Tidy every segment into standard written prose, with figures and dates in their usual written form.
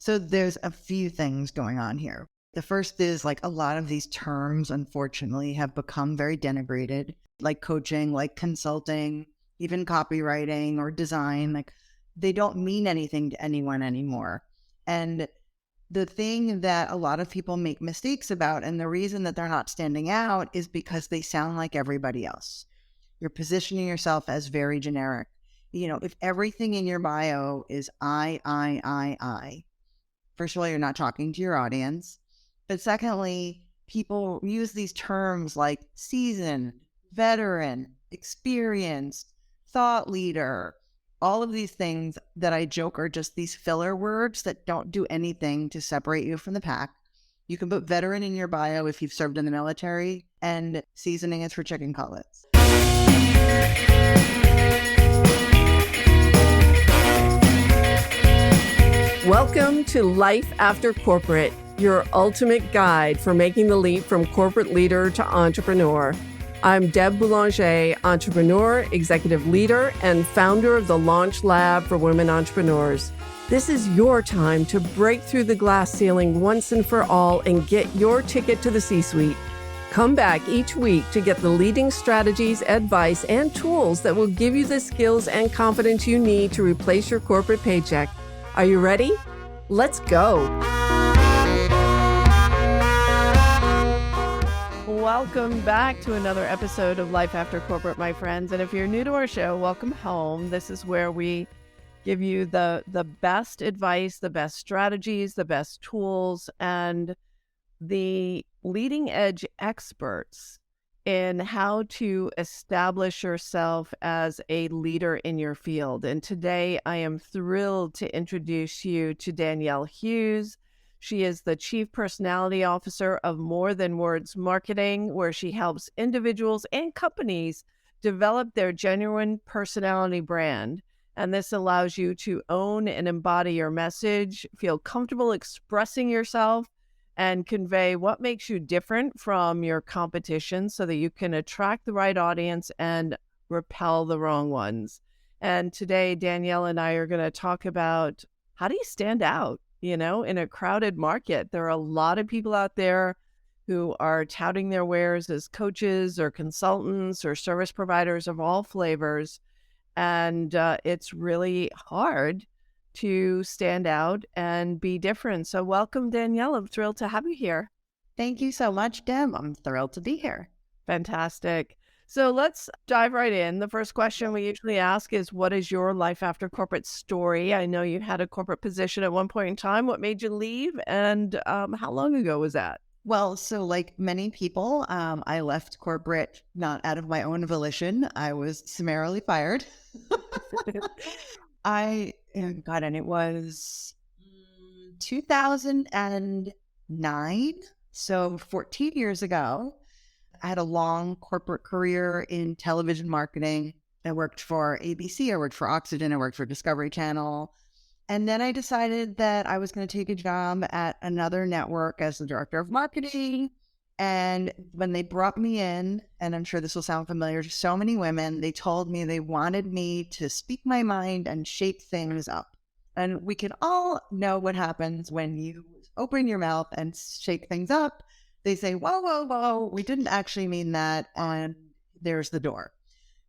So there's a few things going on here. The first is like a lot of these terms, unfortunately, have become very denigrated, like coaching, like consulting, even copywriting or design. Like they don't mean anything to anyone anymore. And the thing that a lot of people make mistakes about, and the reason that they're not standing out, is because they sound like everybody else. You're positioning yourself as very generic. If everything in your bio is I, first of all, you're not talking to your audience. But secondly, people use these terms like seasoned, veteran, experienced, thought leader, all of these things that I joke are just these filler words that don't do anything to separate you from the pack. You can put veteran in your bio if you've served in the military, and seasoning is for chicken cutlets. Welcome to Life After Corporate, your ultimate guide for making the leap from corporate leader to entrepreneur. I'm Deb Boulanger, entrepreneur, executive leader, and founder of the Launch Lab for Women Entrepreneurs. This is your time to break through the glass ceiling once and for all and get your ticket to the C-suite. Come back each week to get the leading strategies, advice, and tools that will give you the skills and confidence you need to replace your corporate paycheck. Are you ready? Let's go. Welcome back to another episode of Life After Corporate, my friends. And if you're new to our show, welcome home. This is where we give you the best advice, the best strategies, the best tools, and the leading edge experts in how to establish yourself as a leader in your field. And today I am thrilled to introduce you to Danielle Hughes. She is the Chief Personality Officer of More Than Words Marketing, where she helps individuals and companies develop their genuine personality brand. And this allows you to own and embody your message, feel comfortable expressing yourself, and convey what makes you different from your competition so that you can attract the right audience and repel the wrong ones. And today, Danielle and I are going to talk about how do you stand out? In a crowded market. There are a lot of people out there who are touting their wares as coaches or consultants or service providers of all flavors. And it's really hard to stand out and be different. So welcome, Danielle. I'm thrilled to have you here. Thank you so much, Deb. I'm thrilled to be here. Fantastic. So let's dive right in. The first question we usually ask is, what is your life after corporate story? I know you had a corporate position at one point in time. What made you leave? And how long ago was that? Well, so like many people, I left corporate not out of my own volition. I was summarily fired. And it was 2009, so 14 years ago. I had a long corporate career in television marketing. I worked for ABC, I worked for Oxygen, I worked for Discovery Channel. And then I decided that I was going to take a job at another network as the director of marketing. And when they brought me in, and I'm sure this will sound familiar to so many women, they told me they wanted me to speak my mind and shake things up. And we can all know what happens when you open your mouth and shake things up. They say, whoa, whoa, whoa, we didn't actually mean that. And there's the door.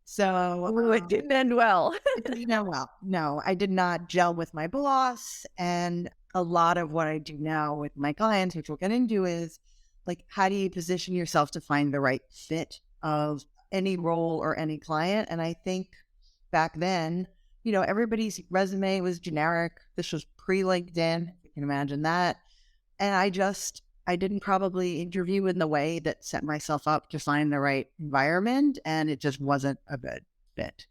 So it didn't end well. It didn't end well. No, I did not gel with my boss. And a lot of what I do now with my clients, which we'll get into, is like, how do you position yourself to find the right fit of any role or any client? And I think back then, everybody's resume was generic. This was pre-LinkedIn. You can imagine that. And I didn't probably interview in the way that set myself up to find the right environment, and it just wasn't a good fit.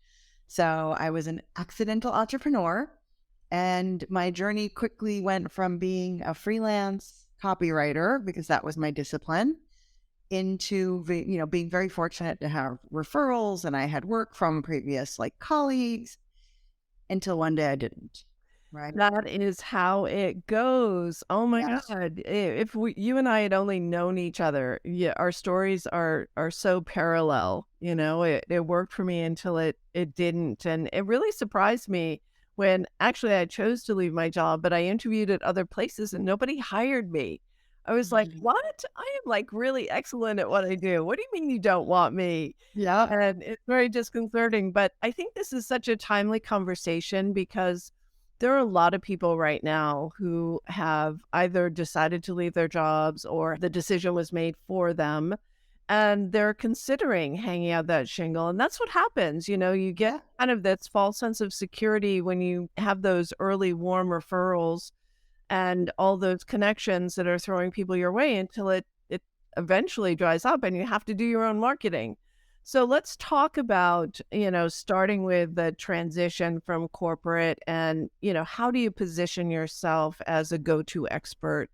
So I was an accidental entrepreneur, and my journey quickly went from being a freelance copywriter, because that was my discipline, into being very fortunate to have referrals, and I had work from previous colleagues, until one day I didn't. Right. That is how it goes. Oh my Yes. God. If you and I had only known each other, our stories are so parallel. It worked for me until it didn't. And it really surprised me when actually I chose to leave my job, but I interviewed at other places and nobody hired me. I was like, Mhm. "What? I am like really excellent at what I do. What do you mean you don't want me?" Yeah. And it's very disconcerting. But I think this is such a timely conversation because there are a lot of people right now who have either decided to leave their jobs or the decision was made for them and they're considering hanging out that shingle. And that's what happens. You get Yeah. kind of this false sense of security when you have those early warm referrals and all those connections that are throwing people your way until it eventually dries up and you have to do your own marketing. So let's talk about, starting with the transition from corporate and, how do you position yourself as a go-to expert,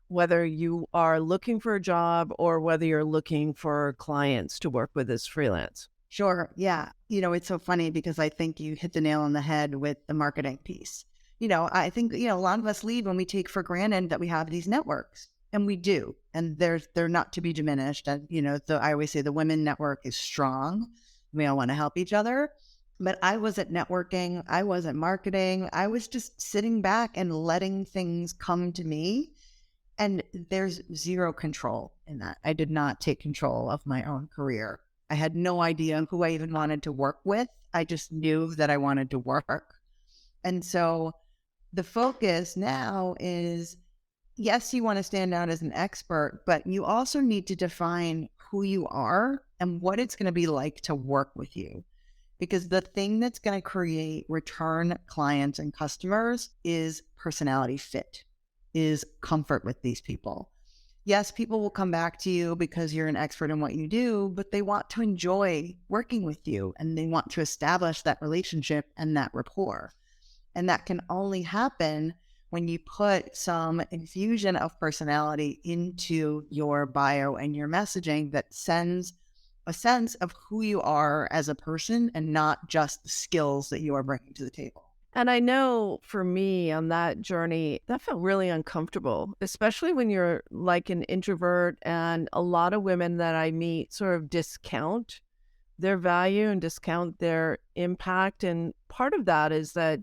whether you are looking for a job or whether you're looking for clients to work with as freelance? Sure. Yeah. It's so funny because I think you hit the nail on the head with the marketing piece. I think, a lot of us leave when we take for granted that we have these networks, and we do. And they're not to be diminished. And, I always say the women network is strong. We all want to help each other. But I wasn't networking. I wasn't marketing. I was just sitting back and letting things come to me. And there's zero control in that. I did not take control of my own career. I had no idea who I even wanted to work with. I just knew that I wanted to work. And so the focus now is, yes, you want to stand out as an expert, but you also need to define who you are and what it's going to be like to work with you. Because the thing that's going to create return clients and customers is personality fit, is comfort with these people. Yes, people will come back to you because you're an expert in what you do, but they want to enjoy working with you and they want to establish that relationship and that rapport. And that can only happen when you put some infusion of personality into your bio and your messaging that sends a sense of who you are as a person and not just the skills that you are bringing to the table. And I know for me on that journey, that felt really uncomfortable, especially when you're like an introvert. And a lot of women that I meet sort of discount their value and discount their impact. And part of that is that,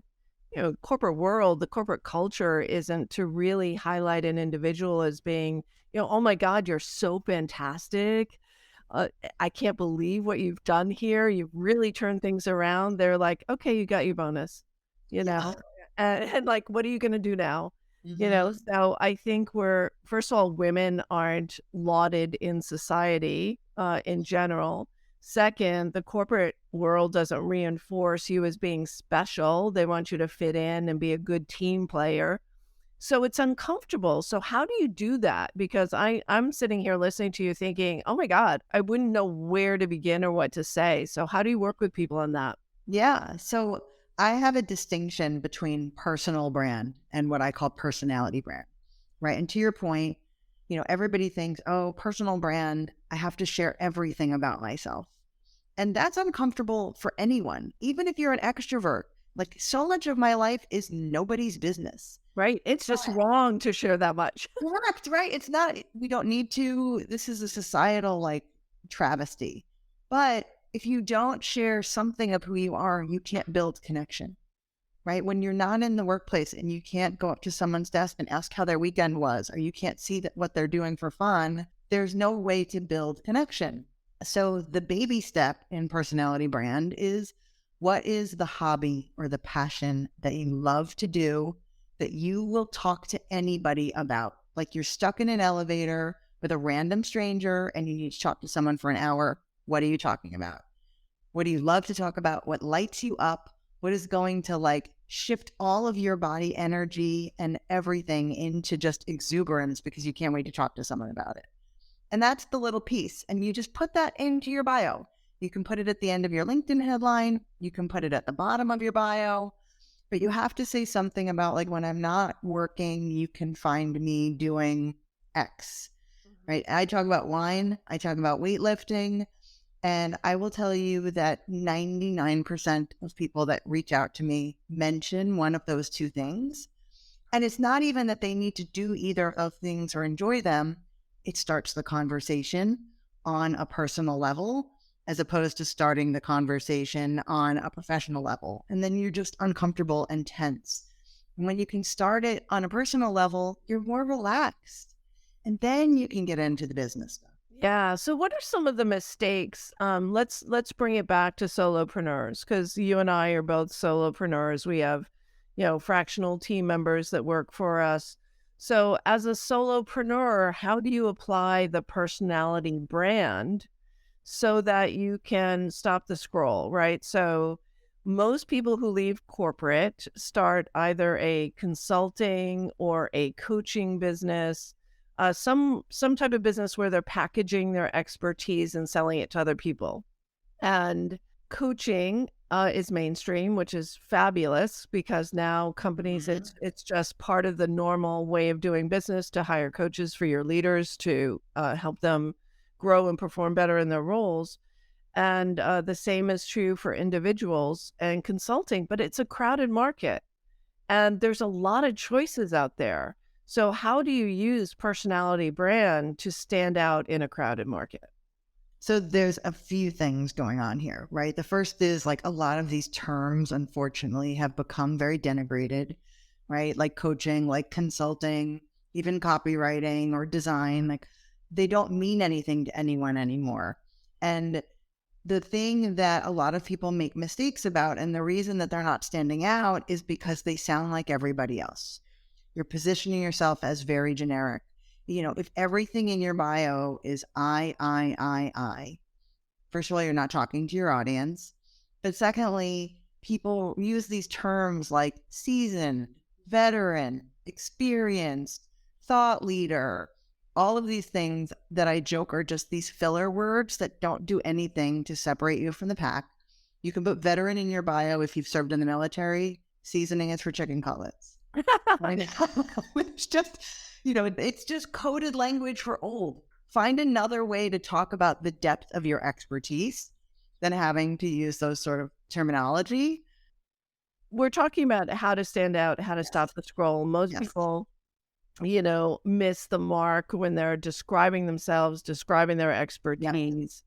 corporate world, the corporate culture isn't to really highlight an individual as being, oh my God, you're so fantastic. I can't believe what you've done here. You've really turned things around. They're like, okay, you got your bonus, you Yeah. know, and like, what are you going to do now? Hmm. So I think first of all, women aren't lauded in society in general. Second, the corporate world doesn't reinforce you as being special. They want you to fit in and be a good team player. So it's uncomfortable. So how do you do that? Because I'm sitting here listening to you thinking, "Oh my God, I wouldn't know where to begin or what to say." So how do you work with people on that? Yeah. So I have a distinction between personal brand and what I call personality brand, right? And to your point, everybody thinks, oh, personal brand, I have to share everything about myself. And that's uncomfortable for anyone, even if you're an extrovert. Like, so much of my life is nobody's business. Right? It's So just wrong to share that much. correct, right? It's not, we don't need to. This is a societal like travesty. But if you don't share something of who you are, you can't build connection, right? When you're not in the workplace and you can't go up to someone's desk and ask how their weekend was, or you can't see what they're doing for fun, there's no way to build connection. So the baby step in personality brand is, what is the hobby or the passion that you love to do that you will talk to anybody about? Like, you're stuck in an elevator with a random stranger and you need to talk to someone for an hour. What are you talking about? What do you love to talk about? What lights you up? What is going to like shift all of your body energy and everything into just exuberance because you can't wait to talk to someone about it? And that's the little piece. And you just put that into your bio. You can put it at the end of your LinkedIn headline. You can put it at the bottom of your bio. But you have to say something about, like, when I'm not working, you can find me doing X, right? I talk about wine. I talk about weightlifting. And I will tell you that 99% of people that reach out to me mention one of those two things. And it's not even that they need to do either of things or enjoy them. It starts the conversation on a personal level. as opposed to starting the conversation on a professional level. And then you're just uncomfortable and tense. And when you can start it on a personal level, you're more relaxed. And then you can get into the business stuff. Yeah. So what are some of the mistakes? Let's bring it back to solopreneurs, because you and I are both solopreneurs. We have, fractional team members that work for us. So as a solopreneur, how do you apply the personality brand so that you can stop the scroll, right? So most people who leave corporate start either a consulting or a coaching business, some type of business where they're packaging their expertise and selling it to other people. And coaching is mainstream, which is fabulous because now companies, it's just part of the normal way of doing business to hire coaches for your leaders to help them grow and perform better in their roles. And the same is true for individuals and consulting, but it's a crowded market and there's a lot of choices out there. So, how do you use personality brand to stand out in a crowded market? So there's a few things going on here, right? The first is like a lot of these terms, unfortunately, have become very denigrated, right? Like coaching, like consulting, even copywriting or design, like they don't mean anything to anyone anymore. And the thing that a lot of people make mistakes about, and the reason that they're not standing out is because they sound like everybody else. You're positioning yourself as very generic. If everything in your bio is I, first of all, you're not talking to your audience. But secondly, people use these terms like seasoned, veteran, experienced, thought leader, all of these things that I joke are just these filler words that don't do anything to separate you from the pack. You can put veteran in your bio if you've served in the military. Seasoning is for chicken cutlets. I know. It's just, it's just coded language for old. Find another way to talk about the depth of your expertise than having to use those sort of terminology. We're talking about how to stand out, how to Yes. stop the scroll. Most Yes. people, miss the mark when they're describing themselves, describing their expertise,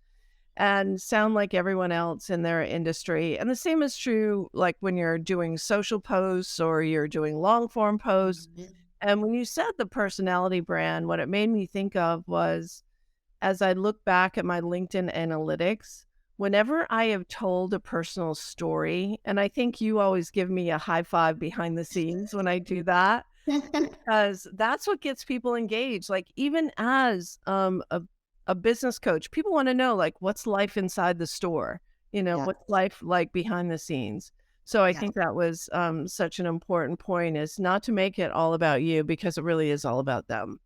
and sound like everyone else in their industry. And the same is true like when you're doing social posts or you're doing long form posts. Mhm. And when you said the personality brand, what it made me think of was, as I look back at my LinkedIn analytics, whenever I have told a personal story, and I think you always give me a high five behind the scenes when I do that, because that's what gets people engaged. Like even as a business coach, people want to know like what's life inside the store, Yeah. what's life like behind the scenes. So I Yeah. think that was such an important point, is not to make it all about you, because it really is all about them.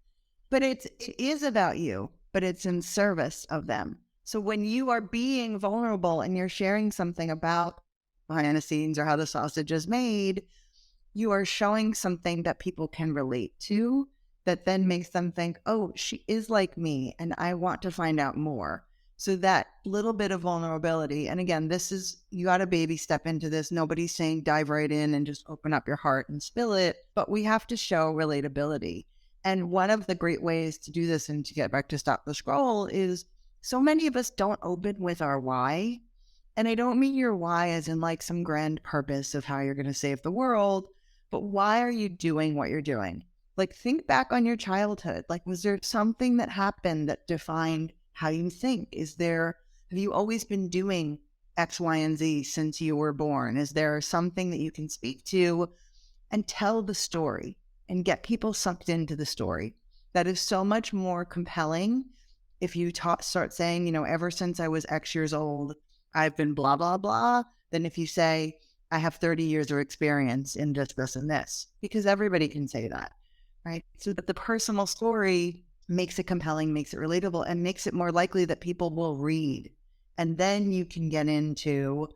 But it is about you, but it's in service of them. So when you are being vulnerable and you're sharing something about behind the scenes or how the sausage is made, you are showing something that people can relate to, that then makes them think, oh, she is like me and I want to find out more. So that little bit of vulnerability, and again, this is, you got to baby step into this. Nobody's saying dive right in and just open up your heart and spill it, but we have to show relatability. And one of the great ways to do this and to get back to stop the scroll is so many of us don't open with our why. And I don't mean your why as in like some grand purpose of how you're going to save the world, but why are you doing what you're doing? Like, think back on your childhood. Like, was there something that happened that defined how you think? Have you always been doing X, Y, and Z since you were born? Is there something that you can speak to and tell the story and get people sucked into the story? That is so much more compelling if you start saying, ever since I was X years old, I've been blah, blah, blah, than if you say, I have 30 years of experience in just this and this, because everybody can say that, right? So that the personal story makes it compelling, makes it relatable, and makes it more likely that people will read. And then you can get into,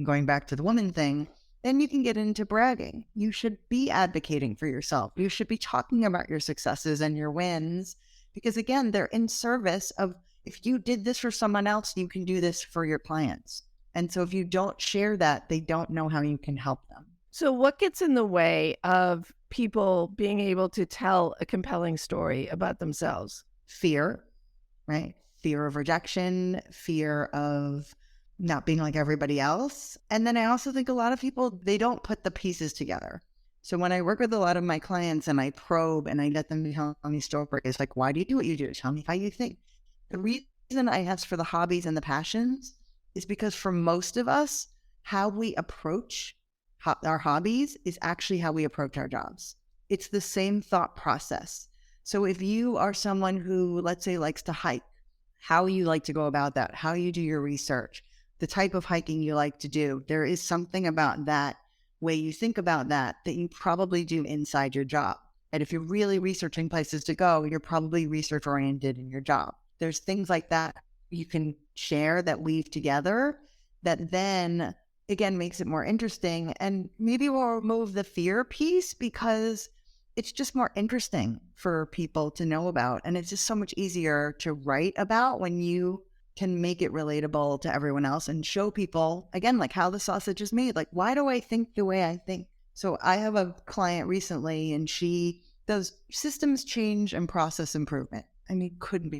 going back to the woman thing, then you can get into bragging. You should be advocating for yourself. You should be talking about your successes and your wins, because again, they're in service of, if you did this for someone else, you can do this for your clients. And so if you don't share that, they don't know how you can help them. So what gets in the way of people being able to tell a compelling story about themselves? Fear, right? fear of rejection, fear of not being like everybody else. And then I also think a lot of people, they don't put the pieces together. So when I work with a lot of my clients and I probe and I let them tell me stories, like, why do you do what you do? Tell me how you think. The reason I ask for the hobbies and the passions is because for most of us, how we approach our hobbies is actually how we approach our jobs. It's the same thought process. So if you are someone who, let's say, likes to hike, how you like to go about that, how you do your research, the type of hiking you like to do, there is something about that way you think about that you probably do inside your job. And if you're really researching places to go, you're probably research oriented in your job. There's things like that you can share that weave together that then again makes it more interesting. And maybe we'll remove the fear piece because it's just more interesting for people to know about. And it's just so much easier to write about when you can make it relatable to everyone else and show people, again, like how the sausage is made. Like, why do I think the way I think? So I have a client recently and she does systems change and process improvement. I mean, couldn't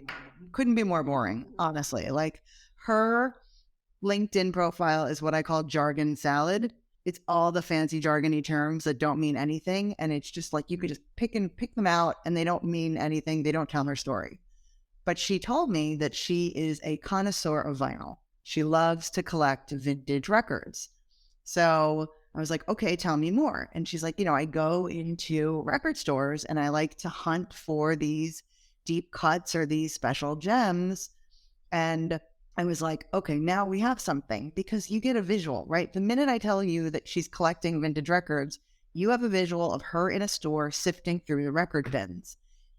be more boring, honestly. Like her LinkedIn profile is what I call jargon salad. It's all the fancy jargony terms that don't mean anything. And it's just like, you could just pick them out and they don't mean anything. They don't tell her story. But she told me that she is a connoisseur of vinyl. She loves to collect vintage records. So I was like, okay, tell me more. And she's like, I go into record stores and I like to hunt for these deep cuts or these special gems. And I was like, okay, now we have something because you get a visual, right? The minute I tell you that she's collecting vintage records, you have a visual of her in a store sifting through the record bins.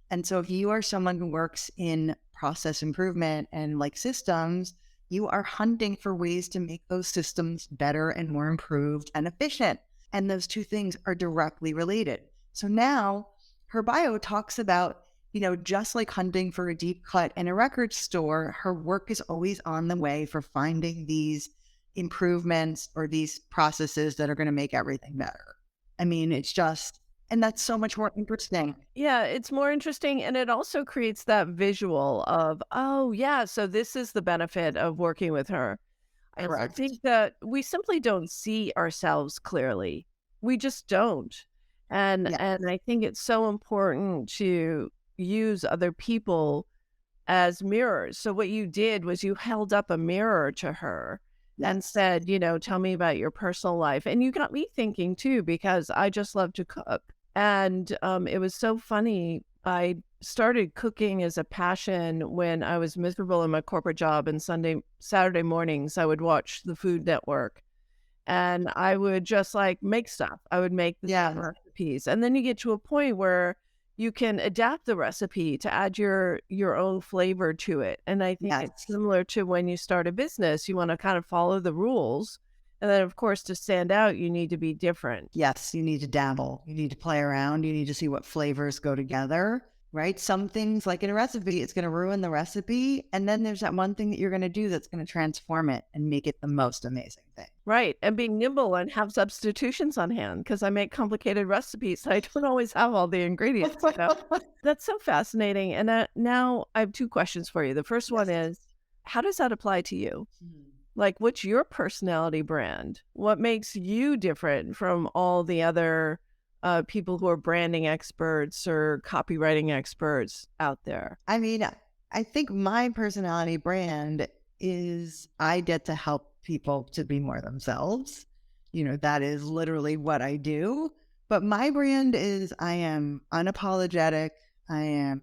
And so if you are someone who works in process improvement and like systems, you are hunting for ways to make those systems better and more improved and efficient. And those two things are directly related. So now her bio talks about, just like hunting for a deep cut in a record store, her work is always on the way for finding these improvements or these processes that are going to make everything better. I mean, and that's so much more interesting. Yeah, it's more interesting. And it also creates that visual of, oh, yeah, so this is the benefit of working with her. I also Correct. think that we simply don't see ourselves clearly. We just don't. And Yeah. and I think it's so important to use other people as mirrors. So what you did was you held up a mirror to her and Yes. said, tell me about your personal life. And you got me thinking too, because I just love to cook. And it was so funny. I started cooking as a passion when I was miserable in my corporate job, and Saturday mornings, I would watch the Food Network and I would just like make stuff. I would make the same recipes. And then you get to a point where you can adapt the recipe to add your own flavor to it. And I think it's similar to when you start a business, you want to kind of follow the rules. And then, of course, to stand out, you need to be different. Yes, you need to dabble. You need to play around. You need to see what flavors go together, right? Some things, like in a recipe, it's going to ruin the recipe. And then there's that one thing that you're going to do that's going to transform it and make it the most amazing thing. Right. And being nimble and have substitutions on hand, because I make complicated recipes. I don't always have all the ingredients. That's so fascinating. And now I have two questions for you. The first one is, how does that apply to you? Like, what's your personality brand? What makes you different from all the other people who are branding experts or copywriting experts out there? I mean, I think my personality brand is I get to help people to be more themselves. That is literally what I do. But my brand is I am unapologetic. I am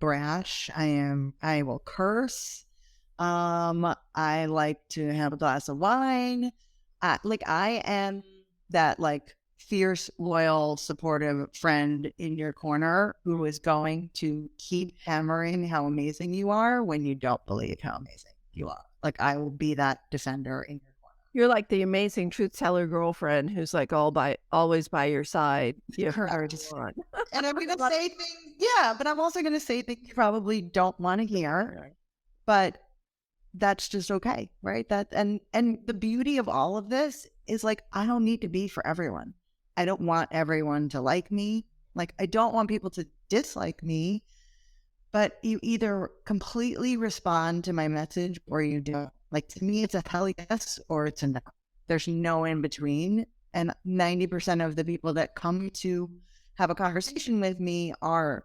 brash. I will curse. I like to have a glass of wine. I am that fierce, loyal, supportive friend in your corner who is going to keep hammering how amazing you are when you don't believe how amazing you are. Like, I will be that defender in your corner. You're like the amazing truth teller girlfriend who's like always by your side. Correct. And I'm going to say things, but I'm also going to say things you probably don't want to hear, but that's just okay, right? And the beauty of all of this is I don't need to be for everyone. I don't want everyone to like me. I don't want people to dislike me, but you either completely respond to my message or you don't. Like to me, it's a hell yes or it's a no. There's no in between. And 90% of the people that come to have a conversation with me are,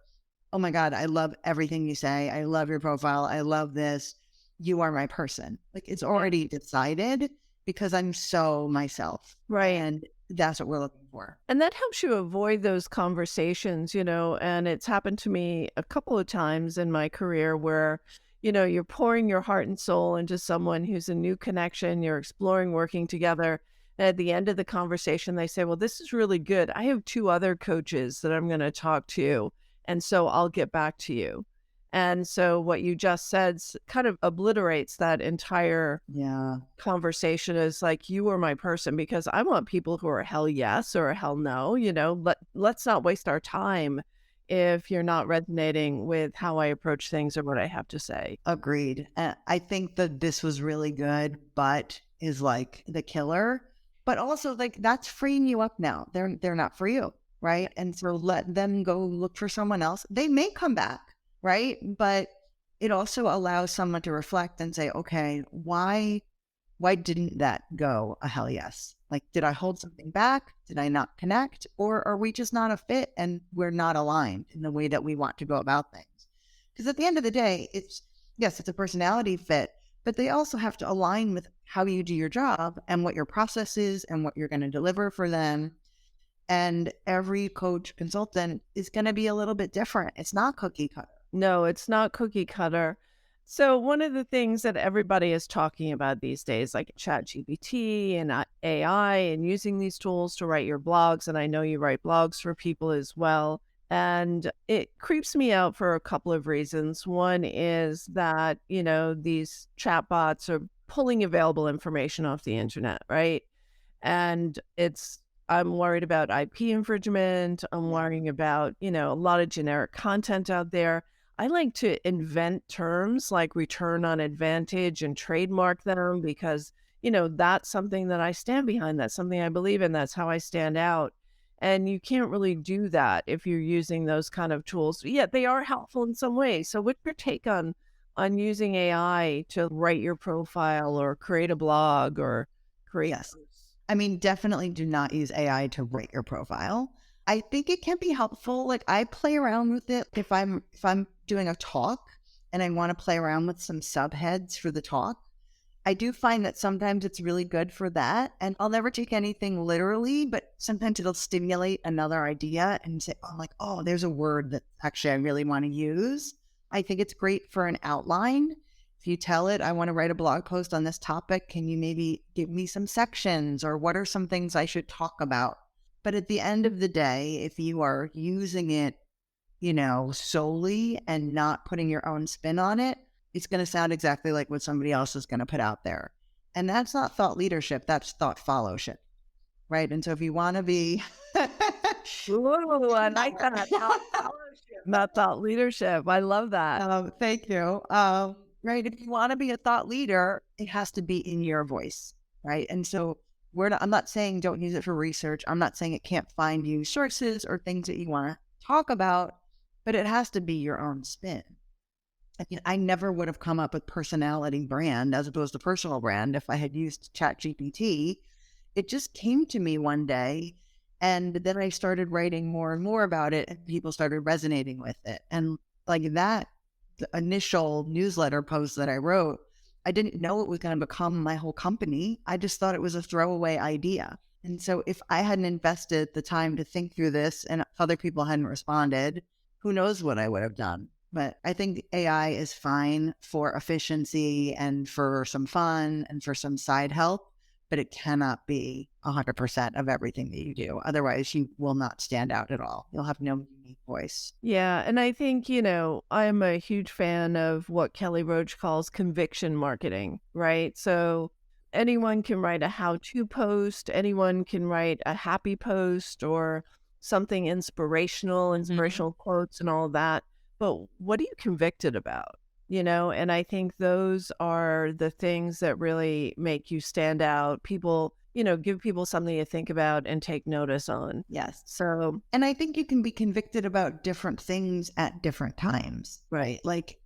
oh my God, I love everything you say. I love your profile. I love this. You are my person. Like it's already decided because I'm so myself. Right. And that's what we're looking for. And that helps you avoid those conversations, and it's happened to me a couple of times in my career where, you're pouring your heart and soul into someone who's a new connection, you're exploring working together. And at the end of the conversation, they say, well, this is really good. I have two other coaches that I'm going to talk to. And so I'll get back to you. And so what you just said kind of obliterates that entire Yeah. conversation is like, you are my person, because I want people who are hell yes or hell no. Let's not waste our time if you're not resonating with how I approach things or what I have to say. Agreed. I think that this was really good, but is like the killer. But also like that's freeing you up now. They're not for you, right? And so let them go look for someone else. They may come back, right? But it also allows someone to reflect and say, okay, why didn't that go a hell yes? Like, did I hold something back? Did I not connect? Or are we just not a fit and we're not aligned in the way that we want to go about things? Because at the end of the day, yes, it's a personality fit, but they also have to align with how you do your job and what your process is and what you're going to deliver for them. And every coach consultant is going to be a little bit different. It's not cookie cutter. No, it's not cookie cutter. So one of the things that everybody is talking about these days, like ChatGPT and AI and using these tools to write your blogs, and I know you write blogs for people as well. And it creeps me out for a couple of reasons. One is that, these chatbots are pulling available information off the internet, right? And I'm worried about IP infringement. I'm worrying about, a lot of generic content out there. I like to invent terms like return on advantage and trademark them because, that's something that I stand behind. That's something I believe in. That's how I stand out. And you can't really do that if you're using those kind of tools. Yet they are helpful in some ways. So what's your take on using AI to write your profile or create a blog or create? Yes. I mean, definitely do not use AI to write your profile. I think it can be helpful. Like I play around with it if I'm doing a talk and I want to play around with some subheads for the talk. I do find that sometimes it's really good for that. And I'll never take anything literally, but sometimes it'll stimulate another idea and say, oh, like, oh, there's a word that actually I really want to use. I think it's great for an outline. If you tell it, I want to write a blog post on this topic, can you maybe give me some sections or what are some things I should talk about? But at the end of the day, if you are using it, solely and not putting your own spin on it, it's going to sound exactly like what somebody else is going to put out there. And that's not thought leadership, that's thought followship. Right. And so if you want to be Ooh, I like that. Not thought leadership. I love that. Thank you. Right. If you want to be a thought leader, it has to be in your voice. Right. And so I'm not saying don't use it for research. I'm not saying it can't find you sources or things that you want to talk about, but it has to be your own spin. I never would have come up with personality brand as opposed to personal brand if I had used ChatGPT. It just came to me one day. And then I started writing more and more about it and people started resonating with it. And like that, the initial newsletter post that I wrote, I didn't know it was going to become my whole company. I just thought it was a throwaway idea. And so if I hadn't invested the time to think through this and other people hadn't responded, who knows what I would have done. But I think AI is fine for efficiency and for some fun and for some side help, but it cannot be 100% of everything that you do. Otherwise, you will not stand out at all. You'll have no unique voice. Yeah. And I think, I'm a huge fan of what Kelly Roach calls conviction marketing, right? So anyone can write a how-to post, anyone can write a happy post or something inspirational quotes and all of that. But what are you convicted about? And I think those are the things that really make you stand out. People give people something to think about and take notice on. Yes. So, And I think you can be convicted about different things at different times, right? Like,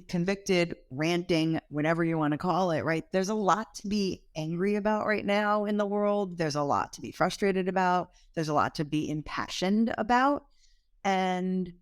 convicted, ranting, whatever you want to call it, right? There's a lot to be angry about right now in the world. There's a lot to be frustrated about. There's a lot to be impassioned about. And,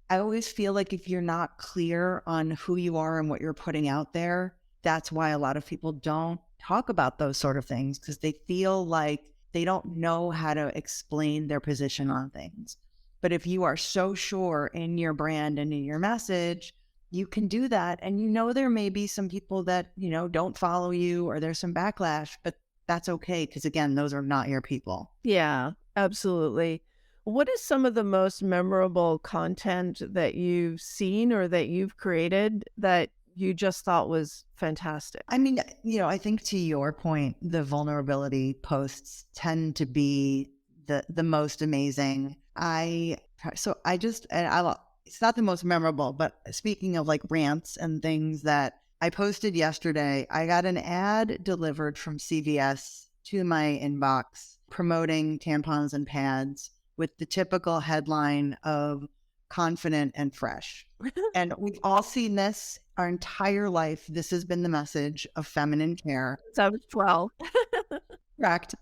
I always feel like if you're not clear on who you are and what you're putting out there, that's why a lot of people don't talk about those sort of things, because they feel like they don't know how to explain their position on things. But if you are so sure in your brand and in your message, you can do that. And there may be some people that, don't follow you, or there's some backlash, but that's okay. Because again, those are not your people. yeah, absolutely. What is some of the most memorable content that you've seen or that you've created that you just thought was fantastic? I mean, I think to your point, the vulnerability posts tend to be the most amazing. It's not the most memorable, but speaking of like rants and things that I posted yesterday, I got an ad delivered from CVS to my inbox promoting tampons and pads with the typical headline of confident and fresh. And we've all seen this our entire life. This has been the message of feminine care. So I was 12.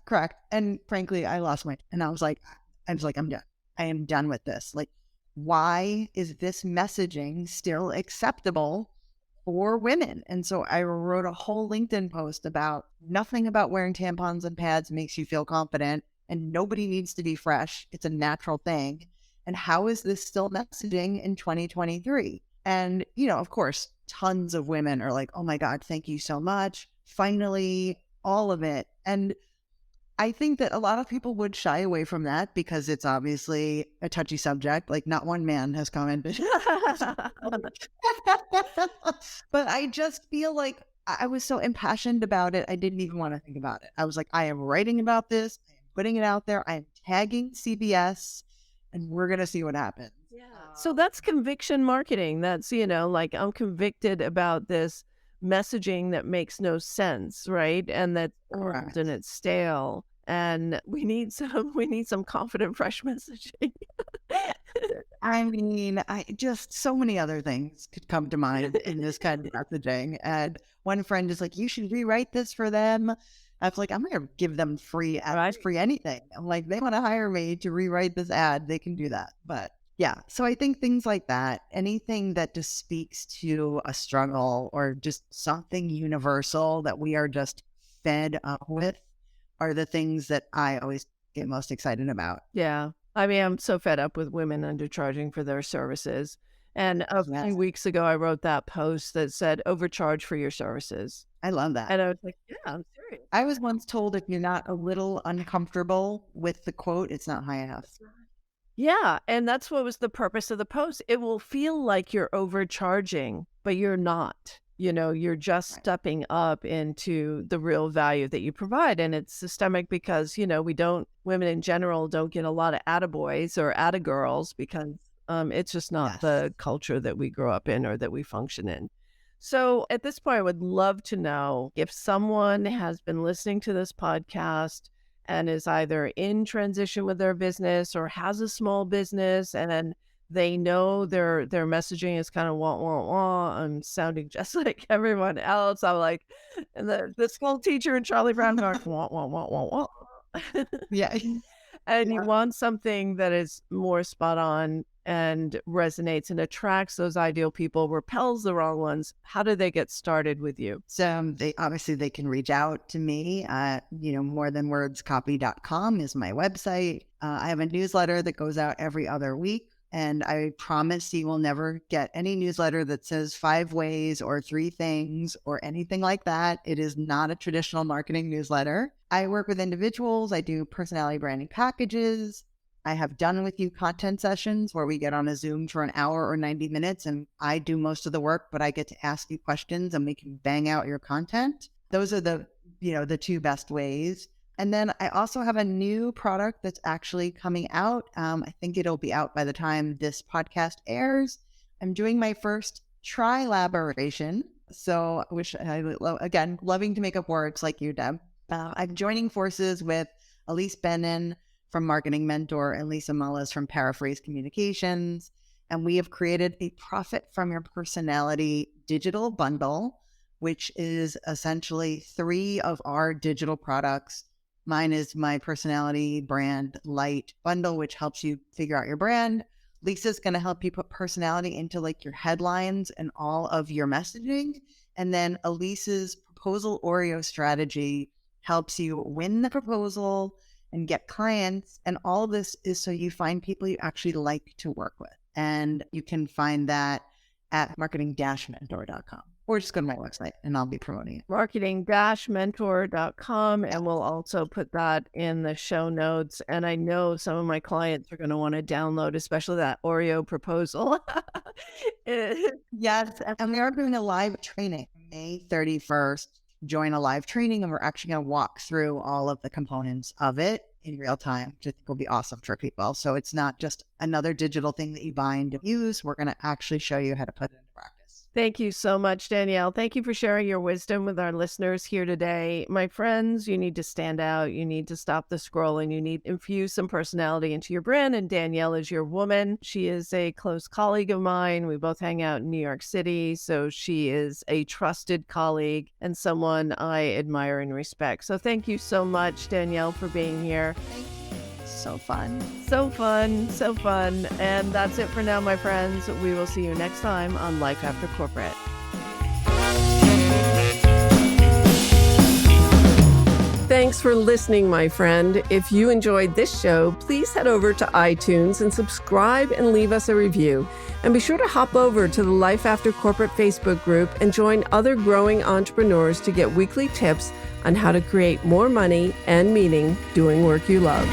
Correct. And frankly, I lost and I was like, I'm done. I am done with this. Like, why is this messaging still acceptable for women? And so I wrote a whole LinkedIn post about nothing about wearing tampons and pads makes you feel confident, and nobody needs to be fresh. It's a natural thing. And how is this still messaging in 2023? And, of course, tons of women are like, oh my God, thank you so much. Finally, all of it. And I think that a lot of people would shy away from that because it's obviously a touchy subject. Like, not one man has commented. But I just feel like I was so impassioned about it. I didn't even want to think about it. I was like, I am writing about this. I am putting it out there. I am tagging CBS, and we're going to see what happens. Yeah. So that's conviction marketing. That's, like, I'm convicted about this messaging that makes no sense, right? And that's old and it's stale. And we need some confident, fresh messaging. I mean, so many other things could come to mind in this kind of messaging. And one friend is like, you should rewrite this for them. I was like, I'm going to give them free anything. I'm like, they want to hire me to rewrite this ad, they can do that. But yeah, so I think things like that, anything that just speaks to a struggle or just something universal that we are just fed up with, are the things that I always get most excited about. Yeah. I mean, I'm so fed up with women undercharging for their services. And a few weeks ago, I wrote that post that said, overcharge for your services. I love that. And I was like, yeah, I'm serious. I was once told if you're not a little uncomfortable with the quote, it's not high enough. Yeah. And that's what was the purpose of the post. It will feel like you're overcharging, but you're not. You're just stepping up into the real value that you provide. And it's systemic because, women in general don't get a lot of attaboys or attagirls because it's just not the culture that we grow up in or that we function in. So at this point, I would love to know if someone has been listening to this podcast and is either in transition with their business or has a small business and they know their messaging is kind of wah, wah, wah. I'm sounding just like everyone else. I'm like, and the school teacher in Charlie Brown going, wah, wah, wah, wah, wah. Yeah. And you want something that is more spot on and resonates and attracts those ideal people, repels the wrong ones. How do they get started with you? So they can reach out to me at, morethanwordscopy.com is my website. I have a newsletter that goes out every other week. And I promise you will never get any newsletter that says 5 ways or 3 things or anything like that. It is not a traditional marketing newsletter. I work with individuals. I do personality branding packages. I have done with you content sessions where we get on a Zoom for an hour or 90 minutes and I do most of the work, but I get to ask you questions and we can bang out your content. Those are the 2 best ways. And then I also have a new product that's actually coming out. I think it'll be out by the time this podcast airs. I'm doing my first tri-laboration. So loving to make up words like you, Deb. I'm joining forces with Elise Benin from Marketing Mentor and Lisa Mullis from Paraphrase Communications. And we have created a Profit from Your Personality digital bundle, which is essentially 3 of our digital products. Mine is my personality brand light bundle, which helps you figure out your brand. Lisa's going to help you put personality into like your headlines and all of your messaging. And then Elise's proposal Oreo strategy helps you win the proposal and get clients. And all of this is so you find people you actually like to work with. And you can find that at marketing-mentor.com, or just go to my website and I'll be promoting it. Marketing-mentor.com. And we'll also put that in the show notes. And I know some of my clients are going to want to download, especially that Oreo proposal. Yes. And we are doing a live training May 31st. Join a live training, and we're actually going to walk through all of the components of it in real time, which I think will be awesome for people. So it's not just another digital thing that you buy and use. We're going to actually show you how to put it into practice. Thank you so much, Danielle. Thank you for sharing your wisdom with our listeners here today. My friends, you need to stand out. You need to stop the scrolling. You need to infuse some personality into your brand. And Danielle is your woman. She is a close colleague of mine. We both hang out in New York City. So she is a trusted colleague and someone I admire and respect. So thank you so much, Danielle, for being here. Thank you. So fun. So fun. So fun. And that's it for now, my friends. We will see you next time on Life After Corporate. Thanks for listening, my friend. If you enjoyed this show, please head over to iTunes and subscribe and leave us a review. And be sure to hop over to the Life After Corporate Facebook group and join other growing entrepreneurs to get weekly tips on how to create more money and meaning doing work you love.